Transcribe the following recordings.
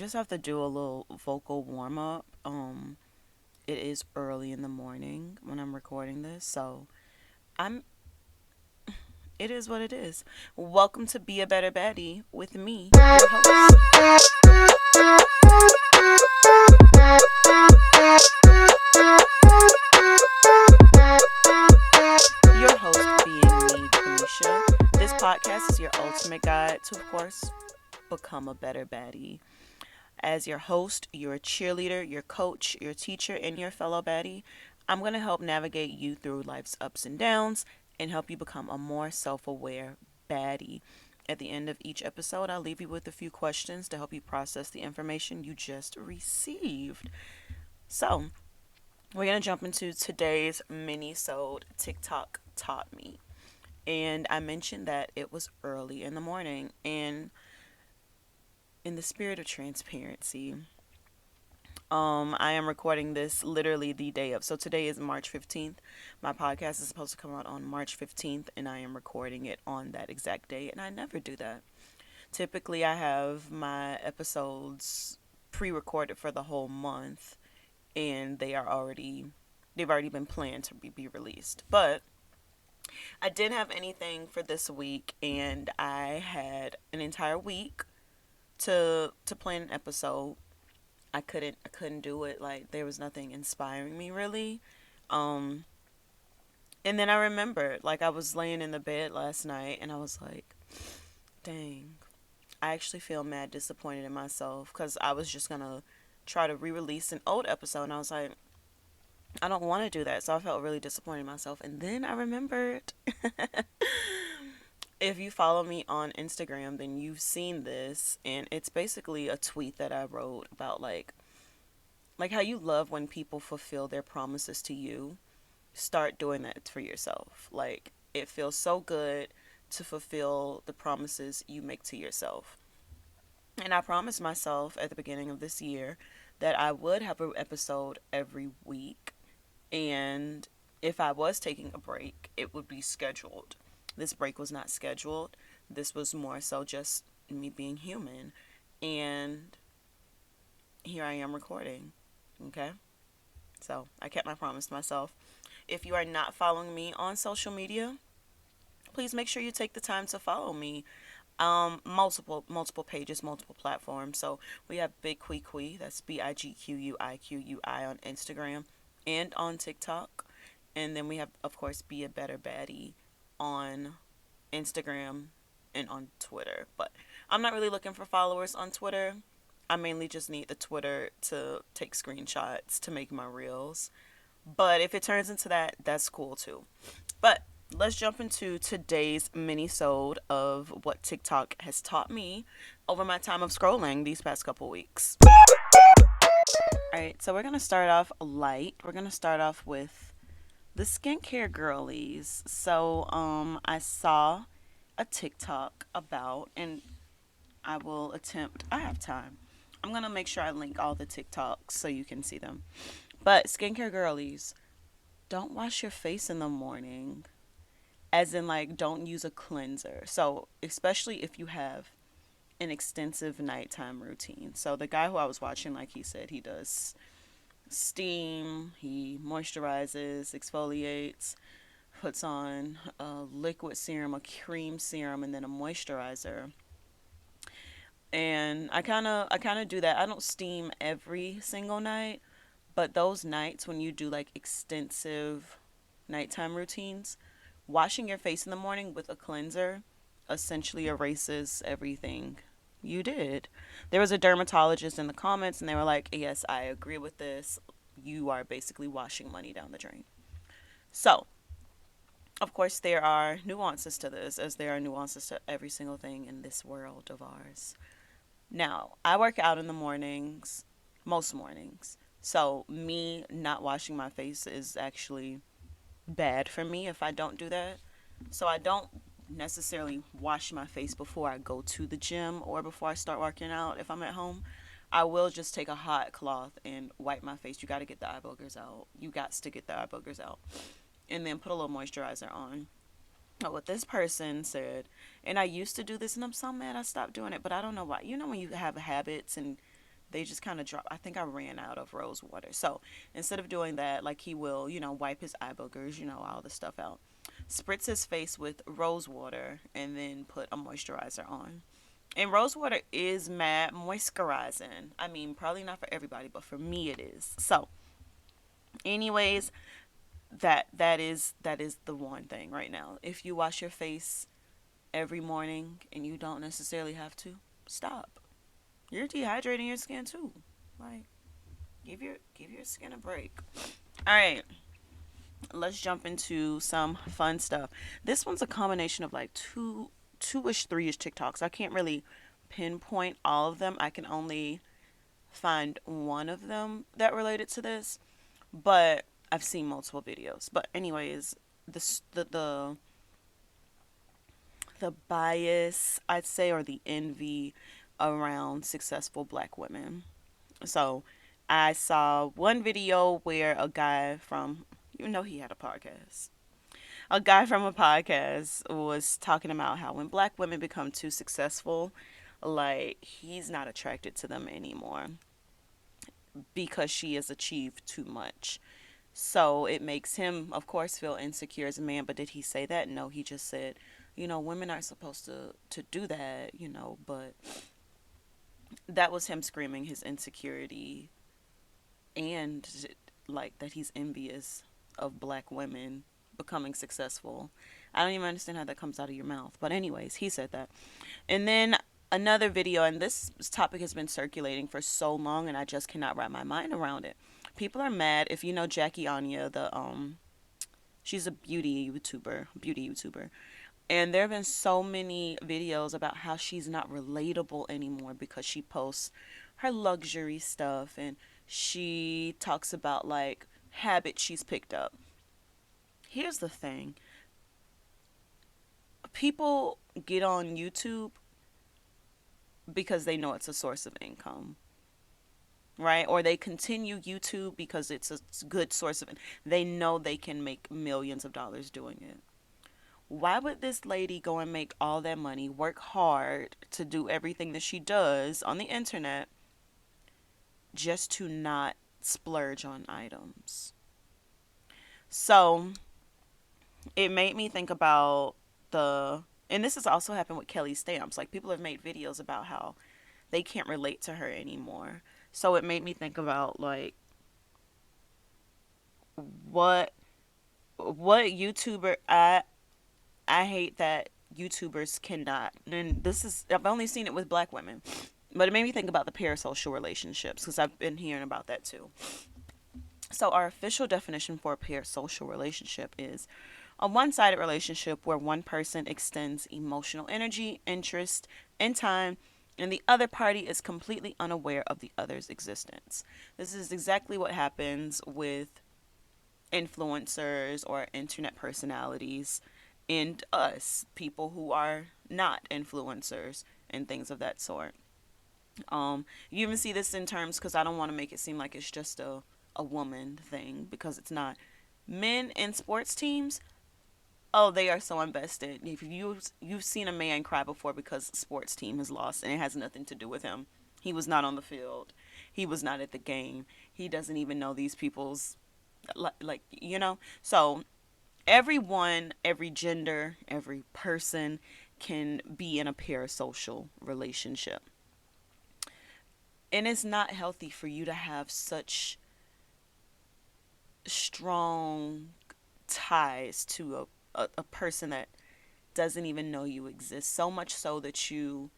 just have to do a little vocal warm up. It is early in the morning when I'm recording this, so I'm. It is what it is. Welcome to Be a Better Baddie with me, your host. Your host being me, Kamisha. This podcast is your ultimate guide to, of course, become a better baddie. As your host, your cheerleader, your coach, your teacher, and your fellow baddie, I'm going to help navigate you through life's ups and downs and help you become a more self aware baddie. At the end of each episode, I'll leave you with a few questions to help you process the information you just received. So, we're going to jump into today's Minisode TikTok taught me. And I mentioned that it was early in the morning. And in the spirit of transparency, I am recording this literally the day of. So today is March 15th. My podcast is supposed to come out on March 15th, and I am recording it on that exact day, and I never do that. Typically, I have my episodes pre-recorded for the whole month, and they've already been planned to be released. But I didn't have anything for this week, and I had an entire week to plan an episode. I couldn't do it. Like, there was nothing inspiring me really. Um and then I remembered, like, I was laying in the bed last night and I was like, dang, I actually feel mad disappointed in myself because I was just gonna try to re-release an old episode, and I was like, I don't want to do that. So I felt really disappointed in myself, and then I remembered. If you follow me on Instagram, then you've seen this, and it's basically a tweet that I wrote about, like how you love when people fulfill their promises to you. Start doing that for yourself. Like, it feels so good to fulfill the promises you make to yourself. And I promised myself at the beginning of this year that I would have an episode every week, and if I was taking a break, it would be scheduled. This break was not scheduled. This was more so just me being human. And here I am recording. Okay? So I kept my promise to myself. If you are not following me on social media, please make sure you take the time to follow me. Multiple pages, multiple platforms. So we have Big Kui, that's BIGQUIQUI on Instagram and on TikTok. And then we have, of course, Be a Better Baddie on Instagram and on Twitter. But I'm not really looking for followers on Twitter. I mainly just need the Twitter to take screenshots to make my reels. But if it turns into that, that's cool too. But let's jump into today's mini-sode of what TikTok has taught me over my time of scrolling these past couple weeks. Alright, so we're going to start off light. We're going to start off with the skincare girlies. So I saw a TikTok about, and I have time. I'm going to make sure I link all the TikToks so you can see them. But skincare girlies, don't wash your face in the morning. As in, like, don't use a cleanser. So, especially if you have an extensive nighttime routine. So, the guy who I was watching, like he said, he does steam, he moisturizes, exfoliates, puts on a liquid serum, a cream serum, and then a moisturizer. And I kind of do that. I don't steam every single night, but those nights when you do like extensive nighttime routines, washing your face in the morning with a cleanser essentially erases everything you did. There was a dermatologist in the comments, and they were like, yes, I agree with this. You are basically washing money down the drain. So, of course, there are nuances to this, as there are nuances to every single thing in this world of ours. Now, I work out in the mornings, most mornings. So, me not washing my face is actually bad for me if I don't do that. So, I don't necessarily wash my face before I go to the gym or before I start working out if I'm at home. I will just take a hot cloth and wipe my face. You got to get the eye boogers out. You got to get the eye boogers out. And then put a little moisturizer on. But what this person said, and I used to do this, and I'm so mad I stopped doing it, but I don't know why. You know when you have habits and they just kind of drop. I think I ran out of rose water. So instead of doing that, like he will, wipe his eye boogers, all the stuff out. Spritz his face with rose water and then put a moisturizer on. And rose water is mad moisturizing. I mean, probably not for everybody, but for me it is. So, anyways, that is the one thing right now. If you wash your face every morning and you don't necessarily have to, stop. You're dehydrating your skin too. Like, give your skin a break. All right, let's jump into some fun stuff. This one's a combination of like two-ish, three-ish TikToks. I can't really pinpoint all of them. I can only find one of them that related to this, but I've seen multiple videos. But anyways, the bias, I'd say, or the envy around successful black women. So I saw one video where a guy from, he had a podcast. A guy from a podcast was talking about how when black women become too successful, like he's not attracted to them anymore because she has achieved too much. So it makes him, of course, feel insecure as a man. But did he say that? No, he just said, women aren't supposed to do that, but that was him screaming his insecurity and like that he's envious of black women becoming successful. I don't even understand how that comes out of your mouth. But anyways, he said that. And then another video, and this topic has been circulating for so long and I just cannot wrap my mind around it. People are mad if you know Jackie Anya, she's a beauty YouTuber. And there have been so many videos about how she's not relatable anymore because she posts her luxury stuff and she talks about like habits she's picked up. Here's the thing. People get on YouTube because they know it's a source of income, right? Or they continue YouTube because it's a good source of they know they can make millions of dollars doing it. Why would this lady go and make all that money, work hard to do everything that she does on the internet just to not splurge on items? So it made me think about and this has also happened with Kelly Stamps. Like people have made videos about how they can't relate to her anymore. So it made me think about like what YouTuber I hate that YouTubers cannot, and I've only seen it with black women, but it made me think about the parasocial relationships because I've been hearing about that too. So our official definition for a parasocial relationship is a one-sided relationship where one person extends emotional energy, interest, and time, and the other party is completely unaware of the other's existence. This is exactly what happens with influencers or internet personalities and us, people who are not influencers and things of that sort. You even see this in terms, because I don't want to make it seem like it's just a woman thing, because it's not. Men in sports teams, oh, they are so invested. If you've seen a man cry before because sports team has lost, and it has nothing to do with him. He was not on the field. He was not at the game. He doesn't even know these people's So everyone, every gender, every person can be in a parasocial relationship. And it's not healthy for you to have such strong ties to a person that doesn't even know you exist. So much so that you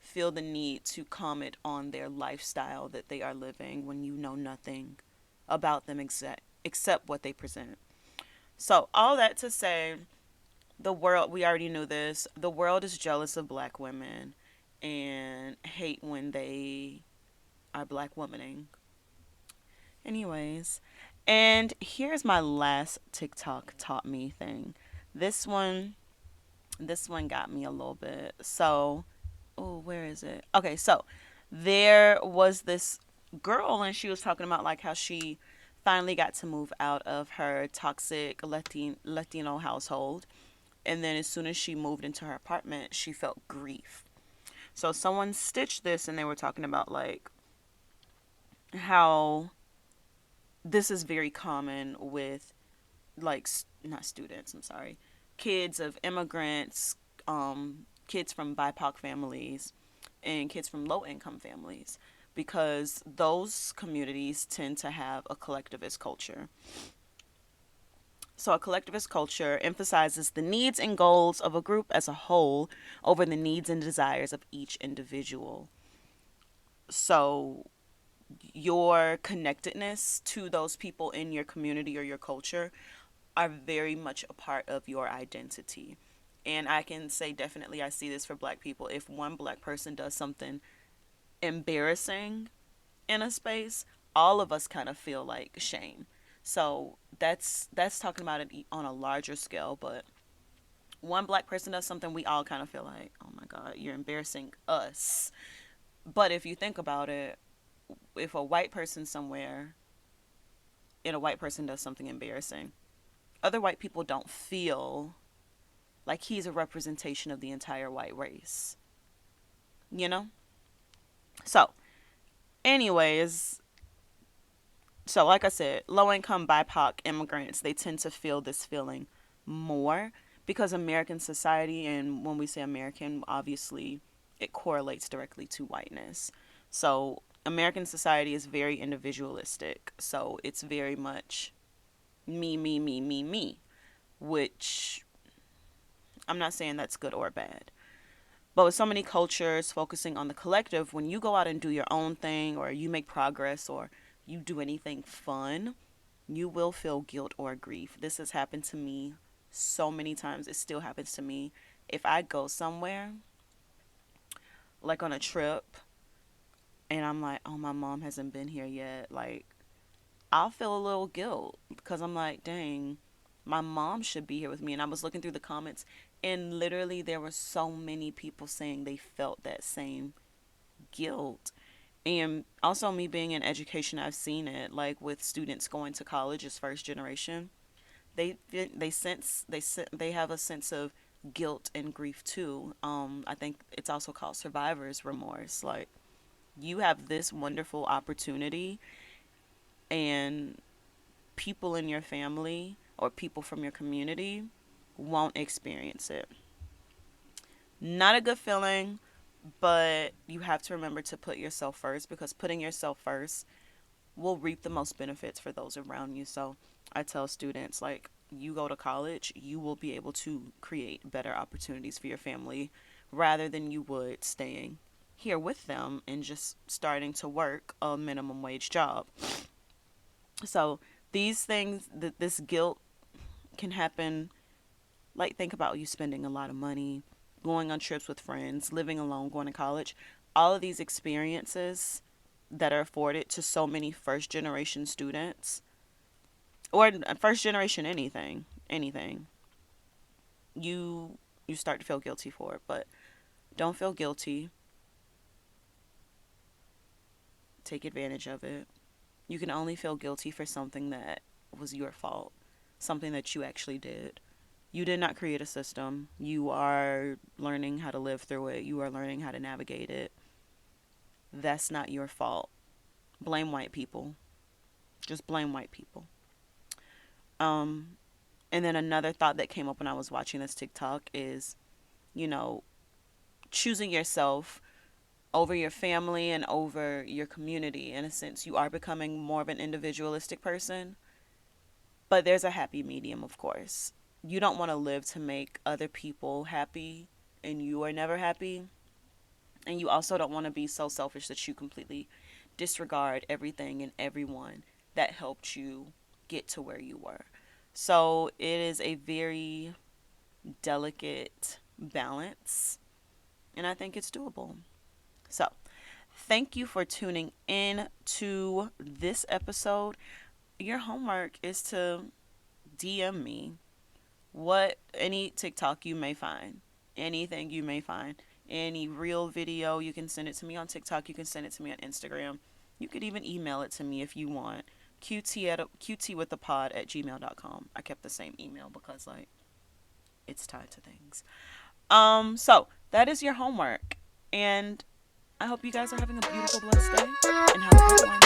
feel the need to comment on their lifestyle that they are living when you know nothing about them except what they present. So all that to say, the world, we already knew this, the world is jealous of black women and hate when they are black womaning. Anyways, and here's my last TikTok taught me thing. This one got me a little bit. So, oh, where is it? Okay, so there was this girl and she was talking about like how she finally got to move out of her toxic Latino household. And then as soon as she moved into her apartment, she felt grief. So someone stitched this and they were talking about like how this is very common with, like, not students, I'm sorry, kids of immigrants, kids from BIPOC families, and kids from low income families, because those communities tend to have a collectivist culture. So, a collectivist culture emphasizes the needs and goals of a group as a whole over the needs and desires of each individual. So, your connectedness to those people in your community or your culture are very much a part of your identity. And I can say definitely I see this for black people. If one black person does something embarrassing in a space, all of us kind of feel like shame. So that's talking about it on a larger scale, but one black person does something, we all kind of feel like, oh my God, you're embarrassing us. But if you think about it, if a white person somewhere and a white person does something embarrassing, other white people don't feel like he's a representation of the entire white race. You know? So, anyways, so like I said, low income BIPOC immigrants, they tend to feel this feeling more because American society, and when we say American, obviously it correlates directly to whiteness. So, American society is very individualistic. So, it's very much me, me, me, me, me, which I'm not saying that's good or bad. But with so many cultures focusing on the collective, when you go out and do your own thing, or you make progress, or you do anything fun, you will feel guilt or grief. This has happened to me so many times. It still happens to me. If I go somewhere, like on a trip, and I'm like, oh, my mom hasn't been here yet, like, I'll feel a little guilt because I'm like, dang, my mom should be here with me. And I was looking through the comments, and literally there were so many people saying they felt that same guilt. And also, me being in education, I've seen it, like with students going to college as first generation. They have a sense of guilt and grief too. I think it's also called survivor's remorse. Like, you have this wonderful opportunity, and people in your family or people from your community won't experience it. Not a good feeling, but you have to remember to put yourself first, because putting yourself first will reap the most benefits for those around you. So I tell students, like, you go to college, you will be able to create better opportunities for your family rather than you would staying here with them and just starting to work a minimum wage job. So these things, this guilt can happen. Like, think about you spending a lot of money, going on trips with friends, living alone, going to college. All of these experiences that are afforded to so many first generation students, or first generation anything, you start to feel guilty for it. But don't feel guilty. Take advantage of it. You can only feel guilty for something that was your fault, something that you actually did. You did not create a system. You are learning how to live through it. You are learning how to navigate it. That's not your fault. Blame white people. Just blame white people. Um, and then another thought that came up when I was watching this TikTok is, you know, choosing yourself over your family and over your community. In a sense, you are becoming more of an individualistic person, but there's a happy medium, of course. You don't want to live to make other people happy and you are never happy. And you also don't want to be so selfish that you completely disregard everything and everyone that helped you get to where you were. So it is a very delicate balance, and I think it's doable. So, thank you for tuning in to this episode. Your homework is to DM me any TikTok you may find, anything you may find, any real video. You can send it to me on TikTok. You can send it to me on Instagram. You could even email it to me if you want. qtwiththepod@gmail.com. I kept the same email because, like, it's tied to things. So that is your homework, and I hope you guys are having a beautiful, blessed day, and have a good one.